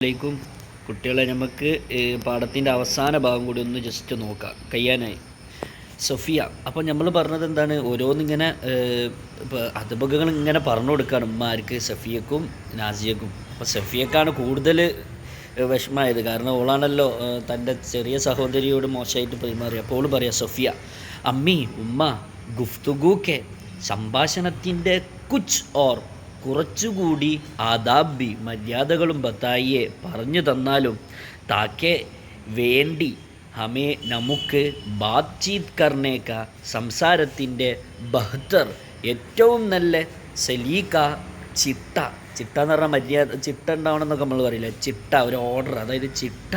ലേക്കും കുട്ടികളെ നമുക്ക് പാഠത്തിൻ്റെ അവസാന ഭാഗം കൂടി ഒന്ന് ജസ്റ്റ് നോക്കാം കഴിയാനായി. സൊഫിയ, അപ്പോൾ നമ്മൾ പറഞ്ഞത് എന്താണ്, ഓരോന്നിങ്ങനെ ഇപ്പോൾ അധ്യാപകങ്ങൾ ഇങ്ങനെ പറഞ്ഞു കൊടുക്കുകയാണ് ഉമ്മമാർക്ക്, സഫിയക്കും നാസിയക്കും. അപ്പോൾ സഫിയക്കാണ് കൂടുതൽ വിഷമമായത്, കാരണം ഓളാണല്ലോ തൻ്റെ ചെറിയ സഹോദരിയോട് മോശമായിട്ട് പെരുമാറി. അപ്പോൾ ഓൾ പറയാം, സൊഫിയ അമ്മി ഉമ്മ ഗുഫ്തുഗൂക്കെ, സംഭാഷണത്തിൻ്റെ കുച്ച് ഓർ കുറച്ചുകൂടി ആദാബി മര്യാദകളും ബത്തായിയെ പറഞ്ഞു തന്നാലും താക്കെ വേണ്ടി ഹമേ നമുക്ക് ബാത്ചീത് കർണേക്ക, സംസാരത്തിൻ്റെ ബഹ്തർ ഏറ്റവും നല്ല സലീക്ക, ചിട്ട എന്ന് പറഞ്ഞാൽ മര്യാദ, ചിട്ട ഉണ്ടാവണമെന്നൊക്കെ നമ്മൾ പറയില്ല, ചിട്ട ഒരു ഓർഡർ, അതായത് ചിട്ട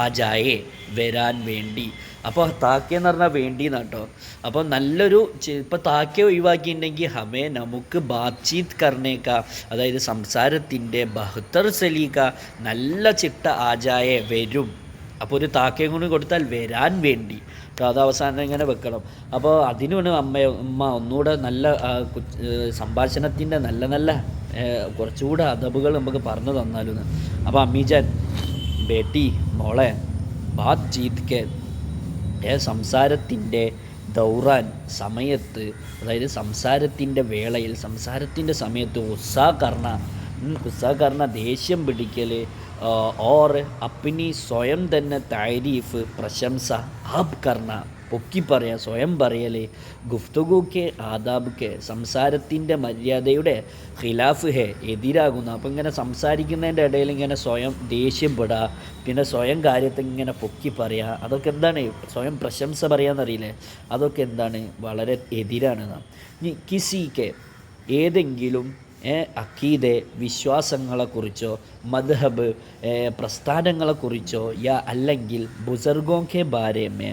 ആജായെ വരാൻ വേണ്ടി. അപ്പോൾ താക്കേന്ന് പറഞ്ഞാൽ വേണ്ടി എന്നാട്ടോ. അപ്പോൾ നല്ലൊരു ഇപ്പോൾ താക്കെ ഒഴിവാക്കിയിട്ടുണ്ടെങ്കിൽ ഹമേ നമുക്ക് ബാത്ചീത് കർണേക്ക, അതായത് സംസാരത്തിൻ്റെ ബഹ്തർ സലീക്ക, നല്ല ചിട്ട ആജായെ വരും. അപ്പോൾ ഒരു താക്കയും കൂടി കൊടുത്താൽ വരാൻ വേണ്ടി, അത് അവസാനം ഇങ്ങനെ വെക്കണം. അപ്പോൾ അതിനാണ് ഉമ്മ ഒന്നുകൂടെ നല്ല സംഭാഷണത്തിൻ്റെ നല്ല കുറച്ചുകൂടെ അദബുകൾ നമുക്ക് പറഞ്ഞു തന്നാലും. അപ്പോൾ അമ്മീജാൻ ബേട്ടി മോളെ ബാത് ചീത്ക്കെ, സംസാരത്തിൻ്റെ ദൗറാൻ സമയത്ത്, അതായത് സംസാരത്തിൻ്റെ വേളയിൽ, സംസാരത്തിൻ്റെ സമയത്ത് ഉസ്സാ കർണ ദേഷ്യം പിടിക്കൽ, ഓർ അപ്പിനി സ്വയം തന്നെ താരീഫ് പ്രശംസ ആബ് കർണ പൊക്കി പറയുക, സ്വയം പറയൽ, ഗുഫ്തുഗുക്കെ ആദാബ് സംസാരത്തിൻ്റെ മര്യാദയുടെ ഖിലാഫ് ഹെ എതിരാകുന്നു. അപ്പോൾ ഇങ്ങനെ സംസാരിക്കുന്നതിൻ്റെ ഇടയിൽ ഇങ്ങനെ സ്വയം ദേഷ്യപ്പെടുക, പിന്നെ സ്വയം കാര്യത്തെ ഇങ്ങനെ പൊക്കി പറയുക, അതൊക്കെ എന്താണ്, സ്വയം പ്രശംസ പറയാമെന്നറിയില്ലേ, അതൊക്കെ എന്താണ്, വളരെ എതിരാണ്. ഇനി കിസിക്ക് ഏതെങ്കിലും അക്കീദെ വിശ്വാസങ്ങളെക്കുറിച്ചോ മദ്ഹബ് പ്രസ്ഥാനങ്ങളെക്കുറിച്ചോ യാ അല്ലെങ്കിൽ ബുസർഗോക്കെ ബാരേമേ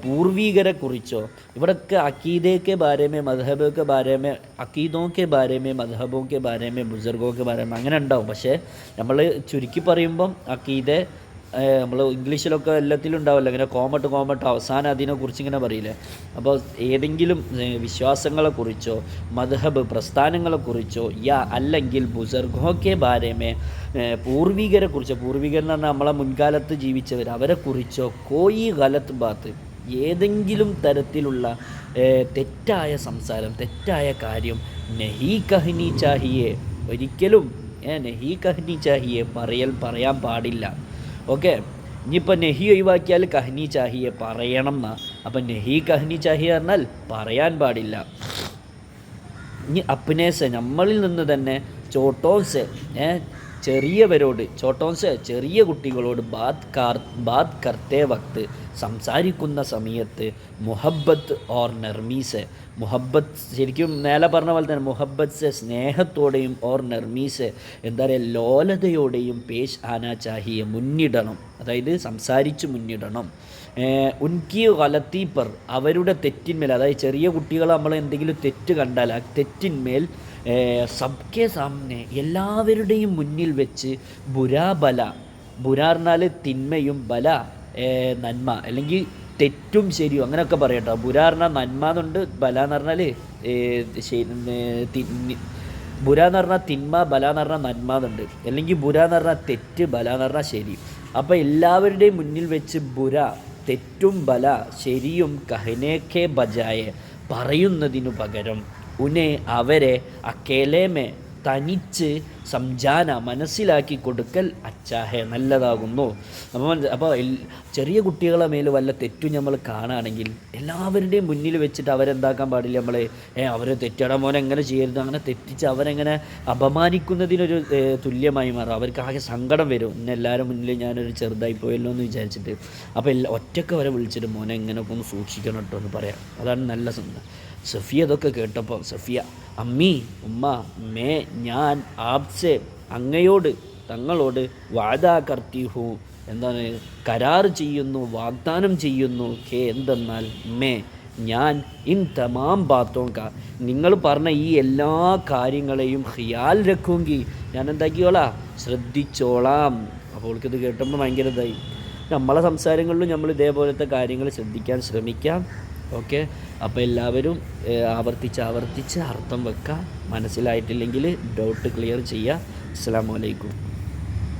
പൂർവീകരെക്കുറിച്ചോ, ഇവിടൊക്കെ അക്കീദയൊക്കെ ബാരേമേ മദ്ഹബൊക്കെ ബാരേമേ അക്കീദോക്കെ ബാരേമേ മദ്ഹബോക്കെ ബാരേമേ ബുസർഗോക്കെ ബാരേമേ അങ്ങനെ ഉണ്ടാവും. പക്ഷേ നമ്മൾ ചുരുക്കി പറയുമ്പം അക്കീദെ നമ്മൾ ഇംഗ്ലീഷിലൊക്കെ എല്ലാത്തിലും ഉണ്ടാവില്ല, ഇങ്ങനെ കോമട്ട് അവസാനം അതിനെക്കുറിച്ച് ഇങ്ങനെ പറയില്ലേ. അപ്പോൾ ഏതെങ്കിലും വിശ്വാസങ്ങളെക്കുറിച്ചോ മദ്ഹബ് പ്രസ്ഥാനങ്ങളെക്കുറിച്ചോ യാ അല്ലെങ്കിൽ ബുസർഗോക്കെ ബാരേമേ പൂർവികരെക്കുറിച്ചോ, പൂർവികർ എന്ന് പറഞ്ഞാൽ നമ്മളെ മുൻകാലത്ത് ജീവിച്ചവർ, അവരെക്കുറിച്ചോ കോയി ഗലത്ത് ബാത്ത്, ഏതെങ്കിലും തരത്തിലുള്ള തെറ്റായ സംസാരം, തെറ്റായ കാര്യം നഹീ കഹ്നി ചാഹിയെ, ഒരിക്കലും നഹീ കഹ്നി ചാഹിയെ പറയാൻ പാടില്ല. ഓക്കെ, ഇനിയിപ്പോൾ നെഹി ഒഴിവാക്കിയാൽ കഹ്നി ചാഹിയെ പറയണം എന്നാ. അപ്പം നെഹി കഹ്നി ചാഹിയെ പറഞ്ഞാൽ പറയാൻ പാടില്ല. ഇനി അപ്നേസെ നമ്മളിൽ നിന്ന് തന്നെ, ചോട്ടോൻസെ ചെറിയവരോട്, ചോട്ടോൻസെ ചെറിയ കുട്ടികളോട്, ബാത് കർത്തേ വക്ത് സംസാരിക്കുന്ന സമയത്ത്, മുഹബ്ബത്ത് ഓർ നർമീസെ, മുഹബ്ബത്ത് ശരിക്കും നേരെ പറഞ്ഞ പോലെ തന്നെ മുഹബ്ബത്ത് സ്നേഹത്തോടെയും ഓർ നർമീസെ എന്താ പറയുക ലോലതയോടെയും പേശ് ആനാ ചാഹിയെ മുന്നിടണം, അതായത് സംസാരിച്ച് മുന്നിടണം. ഉൻകി ഗലത്തി പർ അവരുടെ തെറ്റിന്മേൽ, അതായത് ചെറിയ കുട്ടികൾ നമ്മൾ എന്തെങ്കിലും തെറ്റ് കണ്ടാൽ ആ തെറ്റിന്മേൽ സബ്കെ സാമനെ എല്ലാവരുടെയും മുന്നിൽ വെച്ച് ബുരാ പറഞ്ഞാൽ തിന്മയും, ബല നന്മ, അല്ലെങ്കിൽ തെറ്റും ശരിയും അങ്ങനെയൊക്കെ പറയട്ടോ. ബുരാ പറഞ്ഞാൽ നന്മ എന്നുണ്ട്, ബല എന്ന് പറഞ്ഞാൽ ബുര എന്ന് പറഞ്ഞാൽ തിന്മ, ബല എന്ന് പറഞ്ഞാൽ നന്മ എന്നുണ്ട്, അല്ലെങ്കിൽ ബുര എന്ന് പറഞ്ഞാൽ തെറ്റ്, ബല എന്ന് പറഞ്ഞാൽ ശരി. അപ്പോൾ എല്ലാവരുടെയും മുന്നിൽ വെച്ച് ബുര തെറ്റും ബല ശരിയും കഹനേക്കെ ബജായെ പറയുന്നതിനു പകരം ഉനെ അവരെ അക്കേലേമേ തനിച്ച് സംജാന മനസ്സിലാക്കി കൊടുക്കൽ അച്ചാഹെ നല്ലതാകുന്നു. അപ്പോൾ ചെറിയ കുട്ടികളെ മേൽ വല്ല തെറ്റും നമ്മൾ കാണുകയാണെങ്കിൽ എല്ലാവരുടെയും മുന്നിൽ വെച്ചിട്ട് അവരെന്താക്കാൻ പാടില്ല, നമ്മൾ അവരെ തെറ്റട മോനെ എങ്ങനെ ചെയ്യരുത്, അങ്ങനെ തെറ്റിച്ച് അവരെങ്ങനെ അപമാനിക്കുന്നതിനൊരു തുല്യമായി മാറും. അവർക്ക് ആകെ സങ്കടം വരും, ഇന്ന് എല്ലാവരും മുന്നിൽ ഞാനൊരു ചെറുതായി പോയല്ലോ എന്ന് വിചാരിച്ചിട്ട്. അപ്പോൾ ഒറ്റയ്ക്ക് അവരെ വിളിച്ചിട്ട് മോനെ എങ്ങനെയൊക്കെ ഒന്ന് സൂക്ഷിക്കണം കേട്ടോ എന്ന് പറയാം. അതാണ് നല്ല സഫിയ അതൊക്കെ കേട്ടപ്പോൾ സഫിയ അമ്മി ഉമ്മ ഞാൻ ആപ്സെ അങ്ങയോട് തങ്ങളോട് വാദാ കർത്തി എന്താണ് കരാർ ചെയ്യുന്നു, വാഗ്ദാനം ചെയ്യുന്നു. എന്തെന്നാൽ ഞാൻ ഇൻ തമാം ബാത്തോങ്ക നിങ്ങൾ പറഞ്ഞ ഈ എല്ലാ കാര്യങ്ങളെയും ഖിയാൽ രഖൂങ്കി ഞാൻ എന്താക്കിയോളാം ശ്രദ്ധിച്ചോളാം. അപ്പോൾ അവൾക്കിത് കേട്ടപ്പോൾ ഭയങ്കര ഇതായി. നമ്മളെ സംസാരങ്ങളിലും നമ്മൾ ഇതേപോലത്തെ കാര്യങ്ങൾ ശ്രദ്ധിക്കാൻ ശ്രമിക്കാം. ഓക്കെ, അപ്പോൾ എല്ലാവരും ആവർത്തിച്ച് അർത്ഥം വെക്കുക. മനസ്സിലായിട്ടില്ലെങ്കിൽ ഡൗട്ട് ക്ലിയർ ചെയ്യുക. അസ്സലാമു അലൈക്കും.